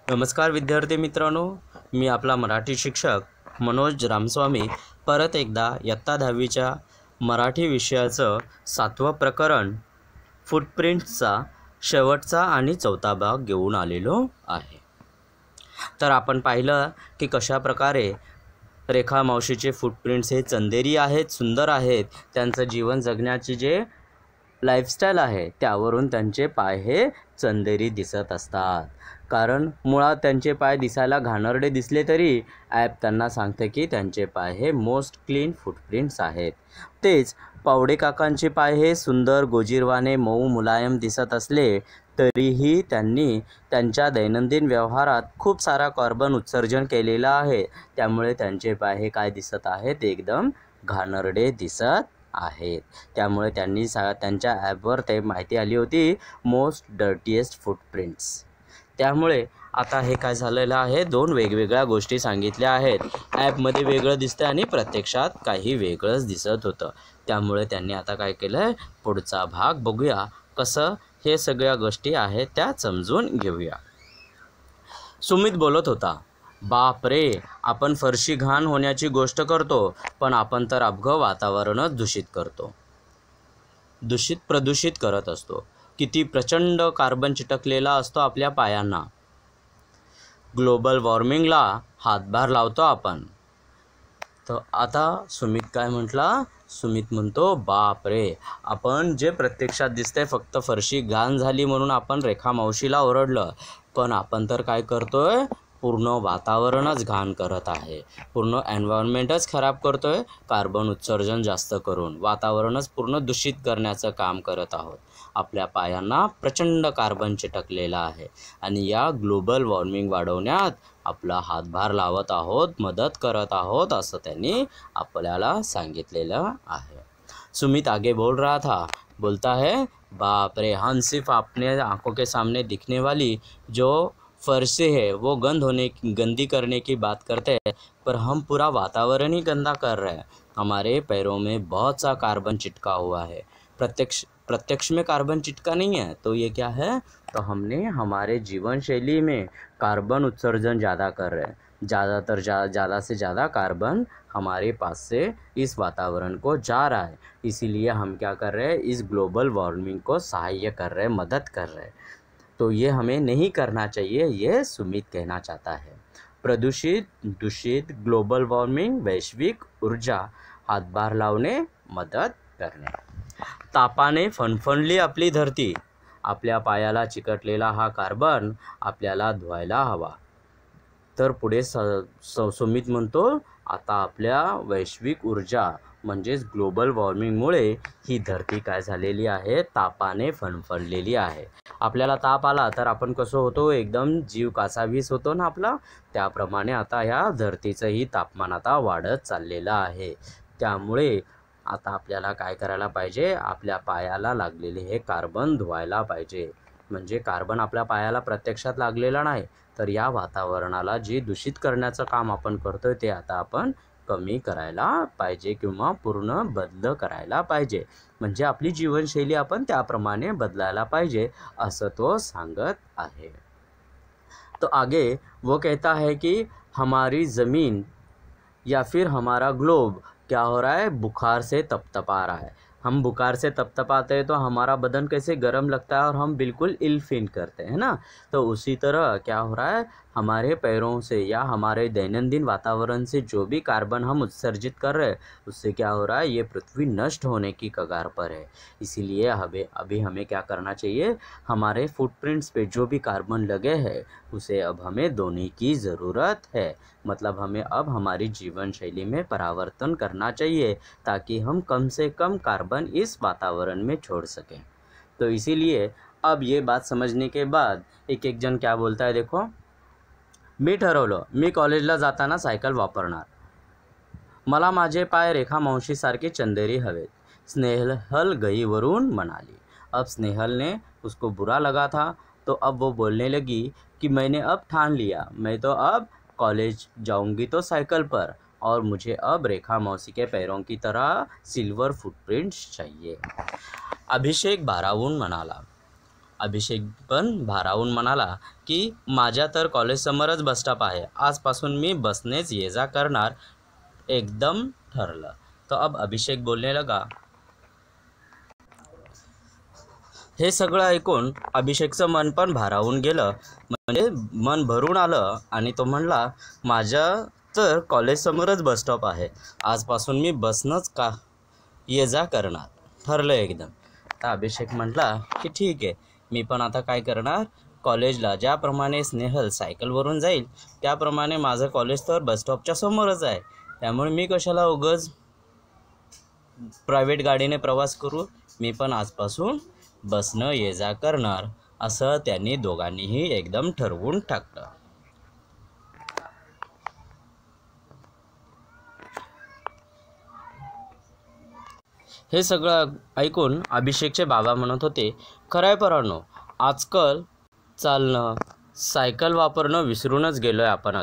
नमस्कार विद्यार्थी मित्रांनो, मी आपला मराठी शिक्षक मनोज रामस्वामी परत एकदा इयत्ता 10वीच्या मराठी विषयाचं 7वं प्रकरण फुटप्रिंट्सचा शेवटचा आणि 4था भाग घेऊन आलेलो आहे। तर आपण पाहिलं की कशा प्रकारे रेखा मावशीचे फुटप्रिंट्स हे चंदेरी आहेत, सुंदर आहेत। त्यांचं जीवन जगण्याचे जे लाईफस्टाईल आहे त्यावरून त्यांचे पाय हे चंदेरी दिसत असतात। कारण मुळात त्यांचे पाय दिसायला घाणेरडे दिसले तरी ॲप त्यांना सांगते की त्यांचे पाय हे मोस्ट क्लीन फुटप्रिंट्स आहेत। तेच पावडे काकांचे पाय हे सुंदर गोजीरवाणे मऊ मुलायम दिसत असले तरीही त्यांनी त्यांच्या दैनंदिन व्यवहारात खूप सारा कार्बन उत्सर्जन केलेला आहे। त्यामुळे त्यांचे पाय हे काय दिसत आहेत, एकदम घाणेरडे दिसत आहेत। त्यामुळे त्यांनी त्यांच्या ॲपवर ते माहिती आली होती मोस्ट डर्टीएस्ट फुटप्रिंट्स। त्यामुळे आता हे काय झालेलं आहे, दोन वेगवेगळ्या गोष्टी सांगितल्या आहेत। ॲपमध्ये वेगळं दिसतं आणि प्रत्यक्षात काही वेगळंच दिसत होतं। त्यामुळे त्यांनी आता काय केलं, पुढचा भाग बघूया कसं हे सगळ्या गोष्टी आहेत त्या समजून घेऊया। सुमित बोलत होता, बाप रे, आपण फरशी घाण होण्याची गोष्ट करतो पण आपण तर अवघं वातावरणच प्रदूषित करत असतो। किती प्रचंड कार्बन चिटकलेला असतो आपल्या पायांना। ग्लोबल वॉर्मिंगला हातभार लावतो आपण। तर आता सुमित काय म्हटला, सुमित म्हणतो, बाप रे, आपण जे प्रत्यक्षात दिसतंय फक्त फरशी घाण झाली म्हणून आपण रेखा मावशीला ओरडलं, पण आपण तर काय करतोय, पूर्ण वातावरणच घाण करत आहे, पूर्ण एन्व्हायरमेंटच खराब करतोय। कार्बन उत्सर्जन जास्त करून वातावरणच पूर्ण दूषित करण्याचं काम करत आहोत। आपल्या पायांना प्रचंड कार्बन चिटकलेला आहे आणि या ग्लोबल वॉर्मिंग वाढवण्यात आपला हातभार लावत आहोत, मदत करत आहोत, असं त्यांनी आपल्याला सांगितलेलं आहे। सुमित आगे बोल रहा था, बोलता है, बाप रे, हम सिर्फ अपने आंखों के सामने दिखने वाली जो फर्श है वो गंदी करने की बात करते हैं, पर हम पूरा वातावरण ही गंदा कर रहे हैं। हमारे पैरों में बहुत सा कार्बन चिटका हुआ है। प्रत्यक्ष में कार्बन चिटका नहीं है तो ये क्या है, तो हमने हमारे जीवन शैली में कार्बन उत्सर्जन ज़्यादा कर रहे हैं। ज़्यादा से ज़्यादा कार्बन हमारे पास से इस वातावरण को जा रहा है। इसीलिए हम क्या कर रहे हैं, इस ग्लोबल वार्मिंग को सहाय्य कर रहे हैं, मदद कर रहे हैं। तो ये हमें नहीं करना चाहिए, ये सुमित कहना चाहता है। दूषित ग्लोबल वॉर्मिंग, वैश्विक ऊर्जा, हातभार लावणे, मदत करणे। तापाने फणफणली आपली धरती, आपल्या पायाला चिकटलेला हा कार्बन आपल्याला धुवायला हवा। तर पुढे सुमित म्हणतो, आता आपल्या वैश्विक ऊर्जा म्हणजेच ग्लोबल वॉर्मिंगमुळे ही धरती काय झालेली आहे, तापाने फणफणलेली आहे। आपल्याला ताप आला तर आपण कसं होतो, एकदम जीव कासावीस होतो ना आपला, त्याप्रमाणे आता ह्या धरतीचंही तापमान आता वाढत चाललेलं आहे। त्यामुळे आता आपल्याला काय करायला पाहिजे, आपल्या पायाला लागलेले हे कार्बन धुवायला पाहिजे। म्हणजे कार्बन आपल्या पायाला प्रत्यक्षात लागलेला नाही, तर या वातावरणाला जे दूषित करण्याचं काम आपण करतोय ते आता आपण कमी करायला पाहिजे किंवा पूर्ण बदल करायला पाहिजे। म्हणजे आपली जीवनशैली आपण त्याप्रमाणे बदलायला पाहिजे, असं तो सांगत आहे। तो आगे वो कहता है कि हमारी ज़मीन या फिर हमारा ग्लोब क्या हो रहा है, बुखार से तपतपा रहा है। हम बुखार से तपतपाते हैं तो हमारा बदन कैसे गर्म लगता है और हम बिल्कुल इल फील करते हैं ना। तो उसी तरह क्या हो रहा है, हमारे पैरों से या हमारे दैनंदिन वातावरण से जो भी कार्बन हम उत्सर्जित कर रहे हैं उससे क्या हो रहा है, ये पृथ्वी नष्ट होने की कगार पर है। इसीलिए अभी हमें क्या करना चाहिए, हमारे फुटप्रिंट्स पे जो भी कार्बन लगे हैं उसे अब हमें धोने की ज़रूरत है। मतलब हमें अब हमारी जीवन शैली में परिवर्तन करना चाहिए ताकि हम कम से कम कार्बन इस वातावरण में छोड़ सकें। तो इसीलिए अब ये बात समझने के बाद एक जन क्या बोलता है, देखो, मी ठरवलं, मी कॉलेजला जाताना सायकल वापरणार। मला माझे पाय रेखा मावशीसारखे चंदेरी हवेत, स्नेहल गईवरून म्हणाली। अब स्नेहल ने उसको बुरा लगा था तो अब वो बोलने लगी कि मैंने अब ठान लिया, मैं तो अब कॉलेज जाऊंगी तो साइकिल पर, और मुझे अब रेखा मौसी के पैरों की तरह सिल्वर फुटप्रिंट्स चाहिए। अभिषेक भारावून म्हणाला, अभिषेक पण भारावून म्हणाला की माझ्या तर कॉलेजसमोरच बसस्टॉप आहे, आजपासून मी बसनेच ये जा करणार, एकदम ठरलं. तो अब अभिषेक बोलने लगा. हे सगळं ऐकून अभिषेकचं मन पण भारावून गेलं, म्हणजे मन भरून आलं आणि तो म्हणला माझ्या तर कॉलेजसमोरच बसस्टॉप आहे, आजपासून मी बसनंच का ये जा करणार, ठरलं एकदम. तर अभिषेक म्हटला की ठीक आहे, मी पण आता काय करणार, कॉलेजला ज्याप्रमाणे स्नेहल सायकलवरून जाईल त्याप्रमाणे माझं कॉलेज तर बसस्टॉपच्या समोरच आहे, त्यामुळे मी कशाला उगाच प्रायव्हेट गाडीने प्रवास करू, मी पण आजपासून बसनं ये जा करणार, असं त्यांनी दोघांनीही एकदम ठरवून टाकलं. हे सगळं ऐकून अभिषेकचे बाबा म्हणत होते, खरंय पोरांनो, आजकाल चालणं, सायकल वापरणं विसरूनच गेलो आहे आपण.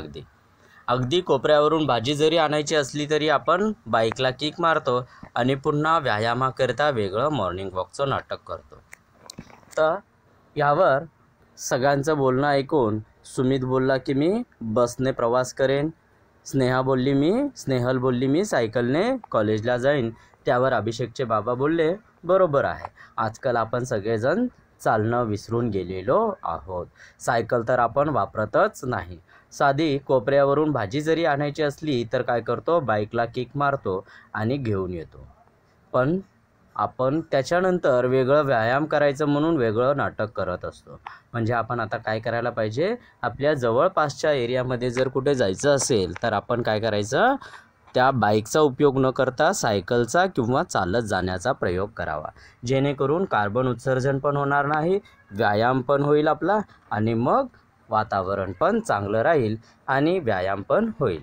अगदी कोपऱ्यावरून भाजी जरी आणायची असली तरी आपण बाईकला किक मारतो आणि पुन्हा व्यायामाकरिता वेगळं मॉर्निंग वॉकचं नाटक करतो. तर यावर सगळ्यांचं बोलणं ऐकून सुमित बोलला की मी बसने प्रवास करेन, स्नेहल बोलली मी सायकलने कॉलेजला जाईन. त्यावर अभिषेकचे बाबा बोलले बरोबर आहे, आजकाल आपण सगळेजण चालणं विसरून गेलेलो आहोत, सायकल तर आपण वापरतच नाही, साधी कोपऱ्यावरून भाजी जरी आणायची असली तर काय करतो, बाईकला किक मारतो आणि घेऊन येतो. पण आपण त्याच्यानंतर वेगळं व्यायाम करायचं म्हणून वेगळं नाटक करत असतो. म्हणजे आपण आता काय करायला पाहिजे, आपल्या जवळपासच्या एरियामध्ये जर कुठे जायचं असेल तर आपण काय करायचं, त्या बाईकचा उपयोग न करता सायकलचा किंवा चालत जाण्याचा प्रयोग करावा, जेणेकरून कार्बन उत्सर्जन पण होणार नाही, व्यायाम पण होईल आपला आणि मग वातावरण पण चांगलं राहील आणि व्यायाम पण होईल.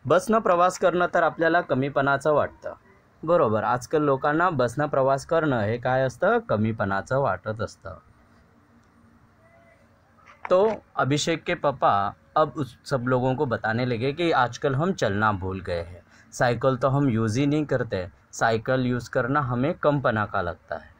बसनं प्रवास करणं तर आपल्याला कमीपणाचं वाटतं, बरोबर, आजकाल लोकांना बसनं प्रवास करणं हे काय असतं, कमीपणाचं वाटत असतं. तो अभिषेक के पापा अब उस सब लोगों को बताने लगे कि आजकल हम चलना भूल गए हैं, साइकिल तो हम यूज़ ही नहीं करते, साइकिल यूज़ करना हमें कमपना का लगता है.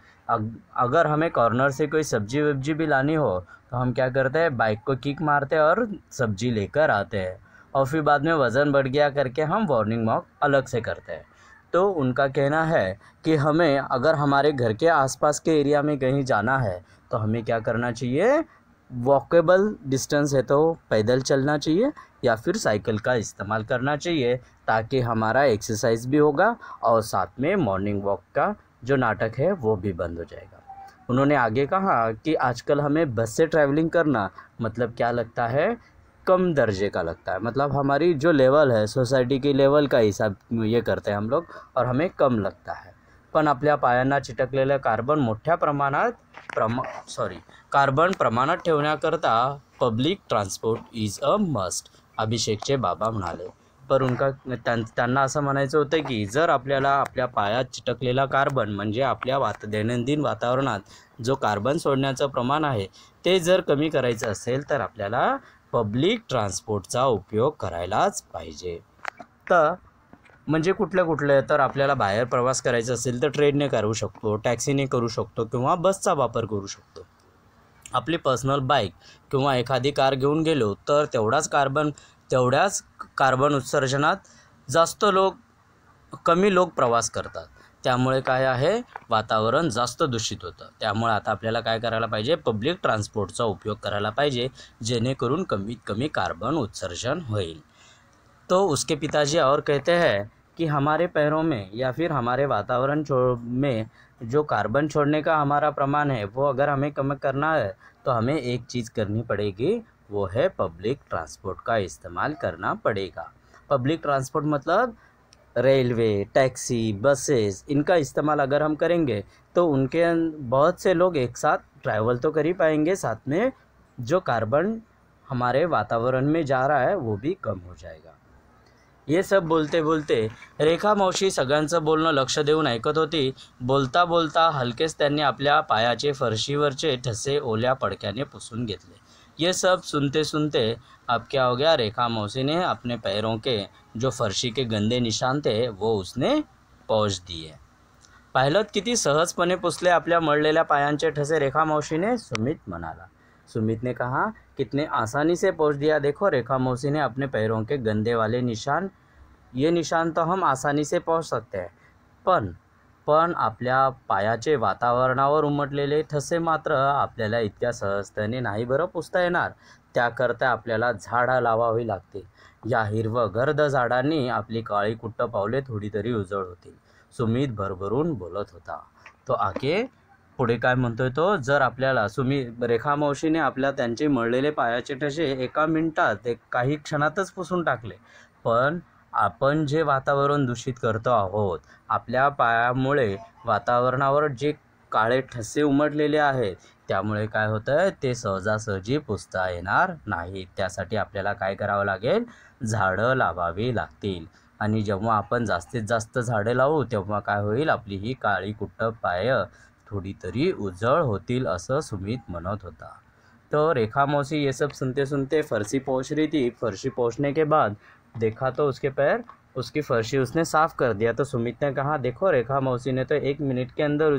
अगर हमें कॉर्नर से कोई सब्जी वब्जी भी लानी हो तो हम क्या करते हैं, बाइक को किक मारते हैं और सब्जी लेकर आते हैं, और फिर बाद में वज़न बढ़ गया करके हम मॉर्निंग वॉक अलग से करते हैं. तो उनका कहना है कि हमें अगर हमारे घर के आसपास के एरिया में कहीं जाना है तो हमें क्या करना चाहिए, वॉकेबल डिस्टेंस है तो पैदल चलना चाहिए या फिर साइकिल का इस्तेमाल करना चाहिए, ताकि हमारा एक्सरसाइज भी होगा और साथ में मॉर्निंग वॉक का जो नाटक है वो भी बंद हो जाएगा. उन्होंने आगे कहा कि आजकल हमें बस से ट्रैवलिंग करना मतलब क्या लगता है, कम दर्जे का लगता है, मतलब हमारी जो लेवल है सोसाइटी की लेवल का हिसाब ये करते हैं हम लोग और हमें कम लगता है. पण आपल्या पायांना चिटकलेलं कार्बन प्रमाणात ठेवण्याकरता public transport is a must, अभिषेकचे बाबा म्हणाले. पर त्यांना असं म्हणायचं होतं की जर आपल्याला आपल्या पायात चिटकलेला कार्बन म्हणजे आपल्या दैनंदिन वातावरणात जो कार्बन सोडण्याचं प्रमाण आहे ते जर कमी करायचं असेल तर आपल्याला पब्लिक ट्रान्सपोर्टचा उपयोग करायलाच पाहिजे. तर म्हणजे कुठले तर आपल्याला बाहेर प्रवास करायचा असेल तर ट्रेनने करू शकतो, टॅक्सीने करू शकतो किंवा बसचा वापर करू शकतो. आपली पर्सनल बाईक किंवा एखादी कार घेऊन गेलो तर तेवढ्याच कार्बन उत्सर्जनात कमी लोक प्रवास करतात, त्यामुळे काय आहे, वातावरण जास्त दूषित होतं. त्यामुळे आता आपल्याला काय करायला पाहिजे, पब्लिक ट्रान्सपोर्टचा उपयोग करायला पाहिजे, जेणेकरून कमीत कमी कार्बन उत्सर्जन होईल. तो उसके पिताजी और कहते हैं कि हमारे पैरों में या फिर हमारे वातावरण में जो कार्बन छोड़ने का हमारा प्रमाण है वो अगर हमें कम करना है तो हमें एक चीज़ करनी पड़ेगी, वो है पब्लिक ट्रांसपोर्ट का इस्तेमाल करना पड़ेगा. पब्लिक ट्रांसपोर्ट मतलब रेलवे, टैक्सी, बसेस, इनका इस्तेमाल अगर हम करेंगे तो उनके बहुत से लोग एक साथ ट्रैवल तो कर ही पाएंगे, साथ में जो कार्बन हमारे वातावरण में जा रहा है वो भी कम हो जाएगा. ये सब बोलते बोलते रेखा मावशी सगळ्यांचं बोलणं लक्ष देऊन ऐकत होती. बोलता बोलता हलकेच त्यांनी आपल्या पायाचे फरशीवरचे ठसे ओल्या पडक्याने पुसून घेतले. ये सब सुनते सुनते अब क्या हो गया, रेखा मौसी ने अपने पैरों के जो फर्शी के गंदे निशान थे वो उसने पोंछ दिए. पाहिलं किती सहजपणे पुसले आपल्या मळलेल्या पायांचे ठसे रेखा मौसी सुमित म्हणाला। सुमित ने कहा, कितने आसानी से पोंछ दिया, देखो रेखा मौसी ने अपने पैरों के गंदे वाले निशान, ये निशान तो हम आसानी से पोंछ सकते हैं, पण आपल्या पायाचे वातावरणावर उमटलेले ठसे मात्र आपल्याला इतक्या सहजतेने नाही बरं पुसता येणार। त्याकरता आपल्याला झाडं लावावी लागतील। या हिरवंगर्द झाडांनी आपली काळी कुट्ट पावले थोडी तरी उजळ होतील। सुमित भरभरून बोलत होता। तो आके पुढे काय म्हणतोय तो, जर आपल्याला रेखा मौसीने त्यांचे मळलेले पायाचे ठसे एका मिनिटात काही क्षणातच पुसून टाकले, पण आपण जे वातावरण दूषित करतो आहोत, आपल्या पायामुळे वातावरणावर जे काळे ठसे उमटलेले आहेत, त्यामुळे काय होतंय, ते सहजासहजी पुसता येणार नाही। त्यासाठी आपल्याला काय करावं लागेल, झाडं लावावी लागतील। आणि जेव्हा आपण जास्तीत जास्त झाडे लावू तेव्हा काय होईल, आपली ही काळी कुट्ट पाय थोड़ी तरी उजळ होतील, असं सुमित म्हणत होता। तो रेखा मौसी ये सब सुनते सुनते फर्शी पोंछ रही थी। फर्शी पोंछने के बाद देखा तो उसके पैर, उसकी फर्शी उसने साफ़ कर दिया। तो सुमित ने कहा, देखो रेखा मौसी ने तो 1 मिनट के अंदर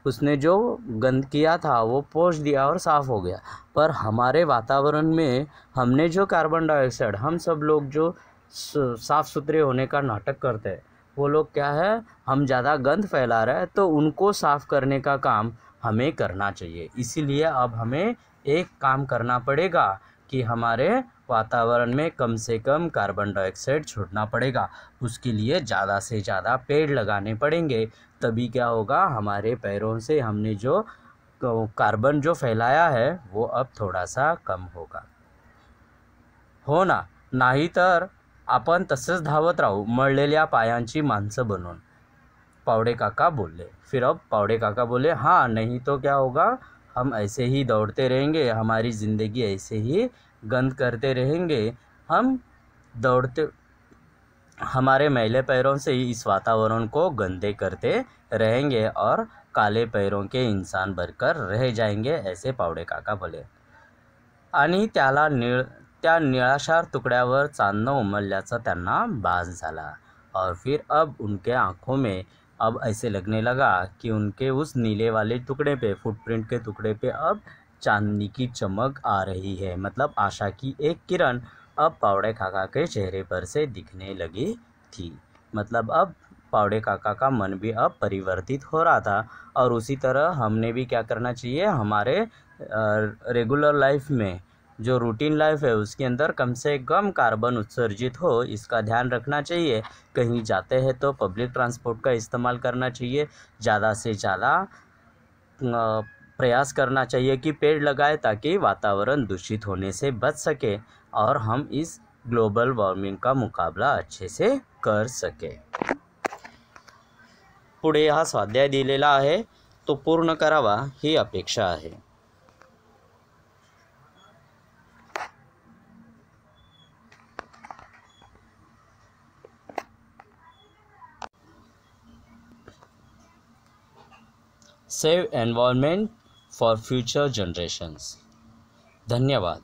उसने जो गंद किया था वो पोंछ दिया और साफ़ हो गया। पर हमारे वातावरण में हमने जो कार्बन डाइऑक्साइड, हम सब लोग जो साफ़ सुथरे होने का नाटक करते हैं, वो लोग क्या है, हम ज़्यादा गंद फैला रहे हैं, तो उनको साफ़ करने का काम हमें करना चाहिए। इसीलिए अब हमें एक काम करना पड़ेगा कि हमारे वातावरण में कम से कम कार्बन डाइऑक्साइड छोड़ना पड़ेगा। उसके लिए ज़्यादा से ज़्यादा पेड़ लगाने पड़ेंगे, तभी क्या होगा, हमारे पैरों से हमने जो कार्बन जो फैलाया है वो अब थोड़ा सा कम होगा, हो ना। नाही तर आपण तसंच धावत राहू मळलेल्या पायांची माणसं बनून, पावड़े काका बोले। फिर अब पावड़े काका बोले, हाँ, नहीं तो क्या होगा, हम ऐसे ही दौड़ते रहेंगे, हमारी ज़िंदगी ऐसे ही गंद करते रहेंगे, हम दौड़ते, हमारे मैले पैरों से ही इस वातावरण को गंदे करते रहेंगे और काले पैरों के इंसान बनकर रह जाएंगे, ऐसे पावड़े काका बोले। आणि त्या निळाशार तुकड्यावर चांदणं उमलल्याचा त्यांना भास झाला। और फिर अब उनके आँखों में अब ऐसे लगने लगा कि उनके उस नीले वाले टुकड़े पे, फुटप्रिंट के टुकड़े पे अब चांदनी की चमक आ रही है। मतलब आशा की एक किरण अब पावड़े काका के चेहरे पर से दिखने लगी थी। मतलब अब पावड़े काका का मन भी अब परिवर्तित हो रहा था। और उसी तरह हमने भी क्या करना चाहिए, हमारे रेगुलर लाइफ में जो रूटीन लाइफ है उसके अंदर कम से कम कार्बन उत्सर्जित हो, इसका ध्यान रखना चाहिए। कहीं जाते हैं तो पब्लिक ट्रांसपोर्ट का इस्तेमाल करना चाहिए। ज़्यादा से ज़्यादा प्रयास करना चाहिए कि पेड़ लगाए, ताकि वातावरण दूषित होने से बच सके और हम इस ग्लोबल वॉर्मिंग का मुकाबला अच्छे से कर सके। पुढे हा स्वाध्याय दिलेला आहे, तो पूर्ण करावा ही अपेक्षा आहे। Save environment for future generations. धन्यवाद।